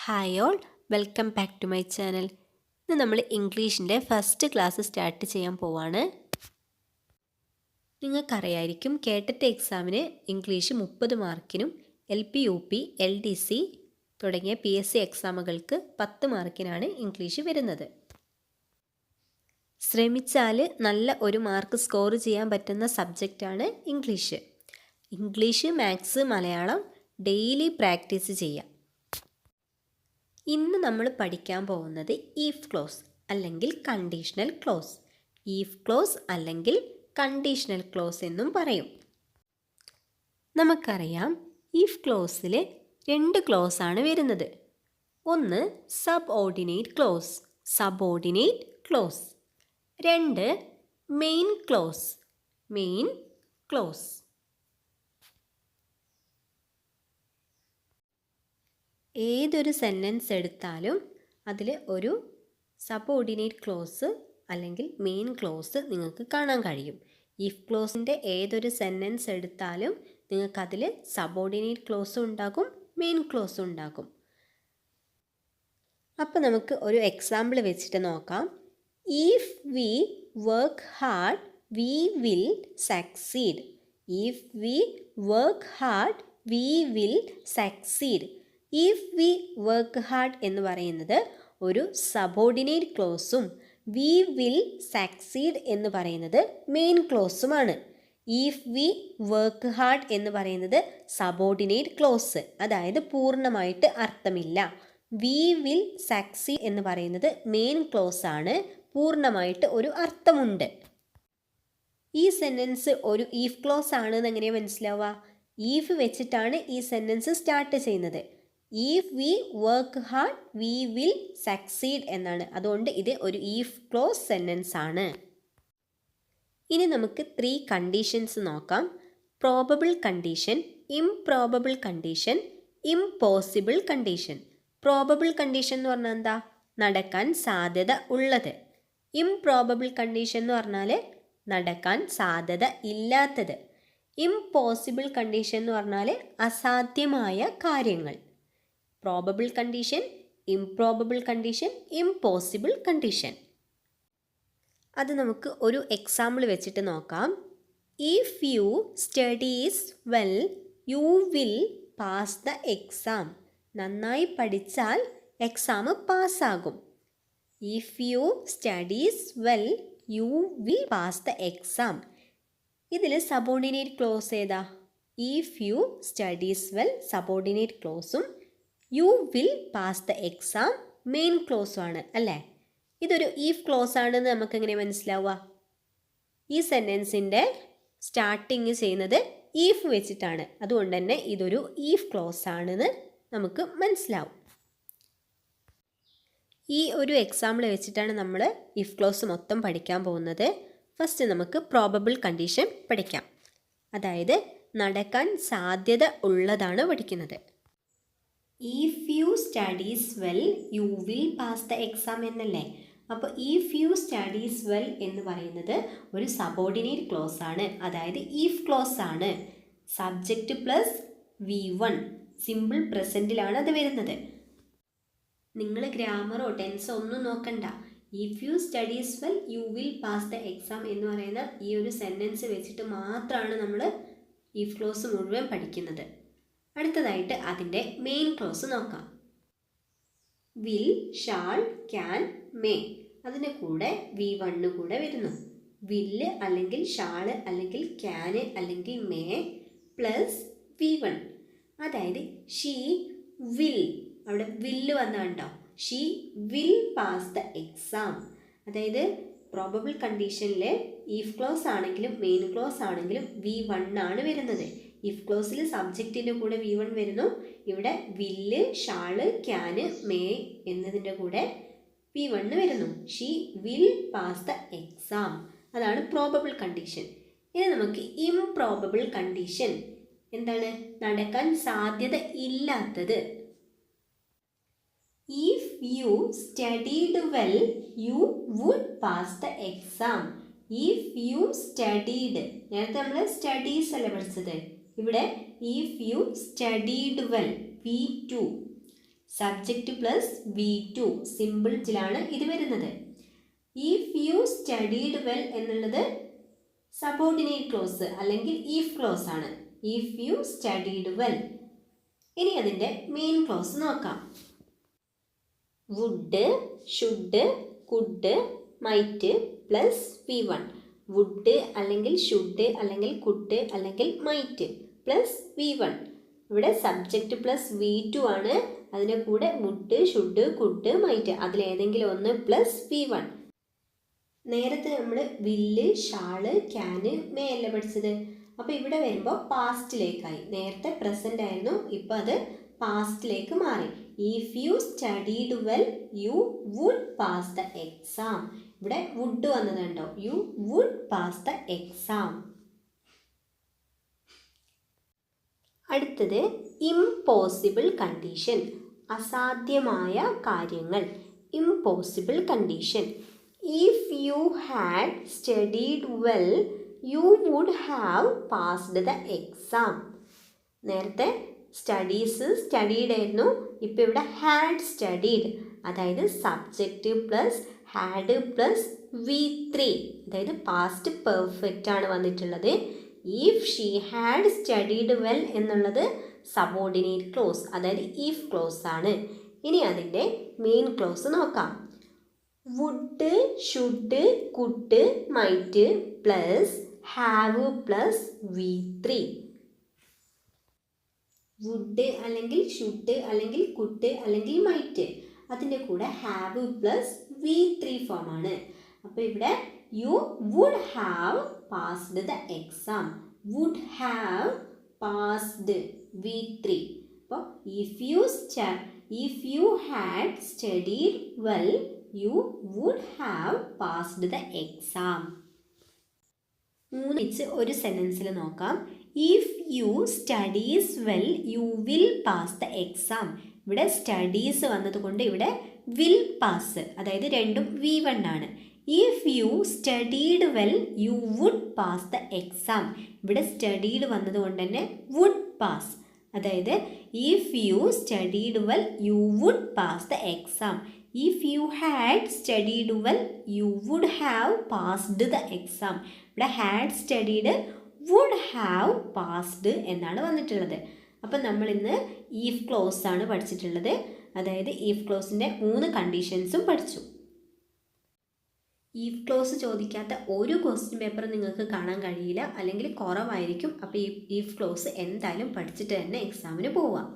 Hi all, welcome back to my channel. ഇന്ന് നമ്മൾ ഇംഗ്ലീഷിൻ്റെ first class start ചെയ്യാൻ പോവാണ്. നിങ്ങൾക്കറിയായിരിക്കും കേട്ടറ്റ് എക്സാമിന് ഇംഗ്ലീഷ് 30 മാർക്കിനും LP UP LDC തുടങ്ങിയ PSC എക്സാമുകൾക്ക് 10 മാർക്കിനാണ് ഇംഗ്ലീഷ് വരുന്നത്. ശ്രമിച്ചാൽ നല്ല ഒരു മാർക്ക് സ്കോർ ചെയ്യാൻ പറ്റുന്ന സബ്ജക്റ്റാണ് English. English, maths, Malayalam daily practice ചെയ്യാം. ഇന്ന് നമ്മൾ പഠിക്കാൻ പോകുന്നത് ഈഫ് ക്ലോസ് അല്ലെങ്കിൽ കണ്ടീഷണൽ ക്ലോസ്. ഈഫ് ക്ലോസ് അല്ലെങ്കിൽ കണ്ടീഷണൽ ക്ലോസ് എന്നും പറയും. നമുക്കറിയാം ഈഫ് ക്ലോസിൽ 2 ക്ലോസ് ആണ് വരുന്നത്. ഒന്ന് subordinate close, subordinate close. 2 main clause, main clause. ഏതൊരു സെൻറ്റൻസ് എടുത്താലും അതിൽ ഒരു സബോർഡിനേറ്റ് ക്ലോസ് അല്ലെങ്കിൽ മെയിൻ ക്ലോസ് നിങ്ങൾക്ക് കാണാൻ കഴിയും. ഈഫ് ക്ലോസിൻ്റെ ഏതൊരു സെൻറ്റൻസ് എടുത്താലും നിങ്ങൾക്കതിൽ സബോർഡിനേറ്റ് ക്ലോസും ഉണ്ടാകും, മെയിൻ ക്ലോസും ഉണ്ടാകും. അപ്പോൾ നമുക്ക് ഒരു എക്സാമ്പിൾ വെച്ചിട്ട് നോക്കാം. If we work hard we will succeed. If we work hard we will succeed. If we work hard എന്ന് പറയുന്നത് ഒരു സബോർഡിനേറ്റ് ക്ലോസും വി വിൽ സക്സീഡ് എന്ന് പറയുന്നത് മെയിൻ ക്ലോസുമാണ്. ഇഫ് വി വർക്ക് ഹാർഡ് എന്ന് പറയുന്നത് സബോർഡിനേറ്റ് ക്ലോസ്, അതായത് പൂർണ്ണമായിട്ട് അർത്ഥമില്ല. വി വിൽ സക്സീഡ് എന്ന് പറയുന്നത് മെയിൻ ക്ലോസ് ആണ്, പൂർണ്ണമായിട്ട് ഒരു അർത്ഥമുണ്ട്. ഈ സെൻറ്റൻസ് ഒരു ഈഫ് ക്ലോസ് ആണെന്ന് എങ്ങനെയാണ് മനസ്സിലാവുക? ഈഫ് വെച്ചിട്ടാണ് ഈ സെൻറ്റൻസ് സ്റ്റാർട്ട് ചെയ്യുന്നത്. If we work hard we will succeed എന്നാണ്. അതുകൊണ്ട് ഇത് ഒരു ഈഫ് ക്ലോസ് സെൻറ്റൻസ് ആണ്. ഇനി നമുക്ക് 3 കണ്ടീഷൻസ് നോക്കാം. Probable condition, improbable condition, impossible condition. Probable condition എന്ന് പറഞ്ഞാൽ എന്താ? നടക്കാൻ സാധ്യത ഉള്ളത്. ഇംപ്രോബബിൾ കണ്ടീഷൻ എന്ന് പറഞ്ഞാൽ നടക്കാൻ സാധ്യത ഇല്ലാത്തത്. ഇംപോസിബിൾ കണ്ടീഷൻ എന്ന് പറഞ്ഞാൽ അസാധ്യമായ കാര്യങ്ങൾ. Probable condition, improbable condition, impossible condition. അത് നമുക്ക് ഒരു എക്സാമ്പിൾ വെച്ചിട്ട് നോക്കാം. If you studies well you will pass the exam. നന്നായി പഠിച്ചാൽ എക്സാം പാസ്സാകും. If you studies well you will pass the exam. ഇതിൽ സബോർഡിനേറ്റ് ക്ലോസ് ഏതാ? If you studies well subordinate ക്ലോസും you will pass the exam main ക്ലോസും ആണ് അല്ലേ? ഇതൊരു ഈഫ് ക്ലോസ് ആണെന്ന് നമുക്ക് എങ്ങനെ മനസ്സിലാവുക? ഈ സെൻറ്റൻസിൻ്റെ സ്റ്റാർട്ടിങ് ചെയ്യുന്നത് ഈഫ് വെച്ചിട്ടാണ്. അതുകൊണ്ട് തന്നെ ഇതൊരു ഈഫ് ക്ലോസ് ആണെന്ന് നമുക്ക് മനസ്സിലാവും. ഈ ഒരു എക്സാമ്പിൾ വെച്ചിട്ടാണ് നമ്മൾ ഈഫ് ക്ലോസ് മൊത്തം പഠിക്കാൻ പോകുന്നത്. ഫസ്റ്റ് നമുക്ക് പ്രോബബിൾ കണ്ടീഷൻ പഠിക്കാം. അതായത് നടക്കാൻ സാധ്യത ഉള്ളതാണ് പഠിക്കുന്നത്. If you studies well you will pass the exam എന്നല്ലേ? അപ്പോൾ ഇഫ് യു സ്റ്റഡീസ് വെൽ എന്ന് പറയുന്നത് ഒരു സബോർഡിനേറ്റ് ക്ലോസ് ആണ്, അതായത് ഈഫ് ക്ലോസ് ആണ്. സബ്ജക്റ്റ് പ്ലസ് V1 സിമ്പിൾ പ്രസൻറ്റിലാണ് അത് വരുന്നത്. നിങ്ങൾ ഗ്രാമറോ ടെൻസോ ഒന്നും നോക്കണ്ട. If you studies well you will pass the exam എന്ന് പറയുന്ന ഈ ഒരു സെൻറ്റൻസ് വെച്ചിട്ട് മാത്രമാണ് നമ്മൾ ഈഫ് ക്ലോസ് മുഴുവൻ പഠിക്കുന്നത്. അടുത്തതായിട്ട് അതിൻ്റെ മെയിൻ ക്ലോസ് നോക്കാം. Will, shawl, can, may. അതിൻ്റെ കൂടെ V1 കൂടെ വരുന്നു. വില്ല് അല്ലെങ്കിൽ ഷാള് അല്ലെങ്കിൽ ക്യാന് അല്ലെങ്കിൽ മേ പ്ലസ് V1. അതായത് ഷീ വിൽ, അവിടെ വില്ല് വന്നുണ്ടോ? She will pass the exam. അതായത് പ്രോബബിൾ കണ്ടീഷനിൽ ഈഫ് ക്ലോസ് ആണെങ്കിലും മെയിൻ ക്ലോസ് ആണെങ്കിലും V1 ആണ് വരുന്നത്. ഇഫ് ക്ലോസിൽ സബ്ജക്റ്റിൻ്റെ കൂടെ V1 വരുന്നു. ഇവിടെ വില്ല്, ഷാള്, ക്യാന്, മേ എന്നതിൻ്റെ കൂടെ V1 വരുന്നു. She will pass the exam. അതാണ് പ്രോബബിൾ കണ്ടീഷൻ. ഇനി നമുക്ക് ഇംപ്രോബബിൾ കണ്ടീഷൻ. എന്താണ്? നടക്കാൻ സാധ്യത ഇല്ലാത്തത്. If you studied well you would pass the exam. If you studied, നേരത്തെ നമ്മൾ സ്റ്റഡീസ് അല്ലേ പഠിച്ചത്. ഇവിടെ if you studied well V2 subject plus V2 സിമ്പിളിലാണ് ഇത് വരുന്നത്. ഇഫ് യു സ്റ്റഡീഡ് വെൽ എന്നുള്ളത് സബോർഡിനേറ്റ് ക്ലോസ് അല്ലെങ്കിൽ ഇഫ് ക്ലോസ് ആണ്. If you studied well. ഇനി അതിൻ്റെ മെയിൻ ക്ലോസ് നോക്കാം. Would, should, could, might plus V1. Would അല്ലെങ്കിൽ ഷുഡ് അല്ലെങ്കിൽ കുഡ് അല്ലെങ്കിൽ മൈറ്റ് പ്ലസ് V1. ഇവിടെ സബ്ജക്റ്റ് പ്ലസ് V2 ആണ്. അതിൻ്റെ കൂടെ വുഡ്, ഷുഡ്, കുഡ്, മൈറ്റ് അതിലേതെങ്കിലും ഒന്ന് പ്ലസ് V1. നേരത്തെ നമ്മൾ വില്ല്, ഷാള്, ക്യാന്, മേ അല്ല പഠിച്ചത്. അപ്പോൾ ഇവിടെ വരുമ്പോൾ പാസ്റ്റിലേക്കായി. നേരത്തെ പ്രസൻ്റ് ആയിരുന്നു, ഇപ്പോൾ അത് പാസ്റ്റിലേക്ക് മാറി. If you studied well you would pass the exam. ഇവിടെ വുഡ് വന്നതുണ്ടോ? You would pass the exam. അടുത്തത് ഇംപോസിബിൾ കണ്ടീഷൻ, അസാധ്യമായ കാര്യങ്ങൾ. Impossible condition. If you had studied well you would have passed the exam. നേരത്തെ സ്റ്റഡീഡ് ആയിരുന്നു, ഇപ്പോൾ ഇവിടെ had studied. അതായത് subject plus had plus V3, അതായത് പാസ്റ്റ് പെർഫെക്റ്റ് ആണ് വന്നിട്ടുള്ളത്. If she had studied well എന്നുള്ളത് സബോർഡിനേറ്റ് ക്ലോസ്, അതായത് ഇഫ് ക്ലോസ് ആണ്. ഇനി അതിൻ്റെ മെയിൻ ക്ലോസ് നോക്കാം. Would, should, could, might plus have plus V3. Would അല്ലെങ്കിൽ ഷുഡ് അല്ലെങ്കിൽ കുഡ് അല്ലെങ്കിൽ മൈറ്റ് അതിൻ്റെ കൂടെ ഹാവ് പ്ലസ് V3 ഫോം ആണ്. അപ്പോൾ ഇവിടെ you would have passed the exam. Would have passed V3. അപ്പോൾ if you had studied well you would have passed the exam. ഒരു സെൻറ്റൻസിൽ നോക്കാം. If you studies well you will pass the exam. ഇവിടെ studies വന്നതുകൊണ്ട് ഇവിടെ will pass, അതായത് രണ്ടും V1 ആണ്. If you studied well you would pass the exam. ഇവിടെ സ്റ്റഡീഡ് വന്നതുകൊണ്ട് തന്നെ വുഡ് പാസ്, അതായത് if you studied well you would pass the exam. If you had studied well you would have passed the exam. ഇവിടെ had studied would have passed എന്നാണ് വന്നിട്ടുള്ളത്. അപ്പം നമ്മൾ ഇന്ന് ഈഫ് ക്ലോസ് ആണ് പഠിച്ചിട്ടുള്ളത്. അതായത് ഈഫ് ക്ലോസിൻ്റെ 3 കണ്ടീഷൻസും പഠിച്ചു. ഈഫ് ക്ലോസ് ചോദിക്കാത്ത ഒരു ക്വസ്റ്റ്യൻ പേപ്പർ നിങ്ങൾക്ക് കാണാൻ കഴിയില്ല, അല്ലെങ്കിൽ കുറവായിരിക്കും. അപ്പോൾ ഈ ഈഫ് ക്ലോസ് എന്തായാലും പഠിച്ചിട്ട് തന്നെ എക്സാമിന് പോവാം.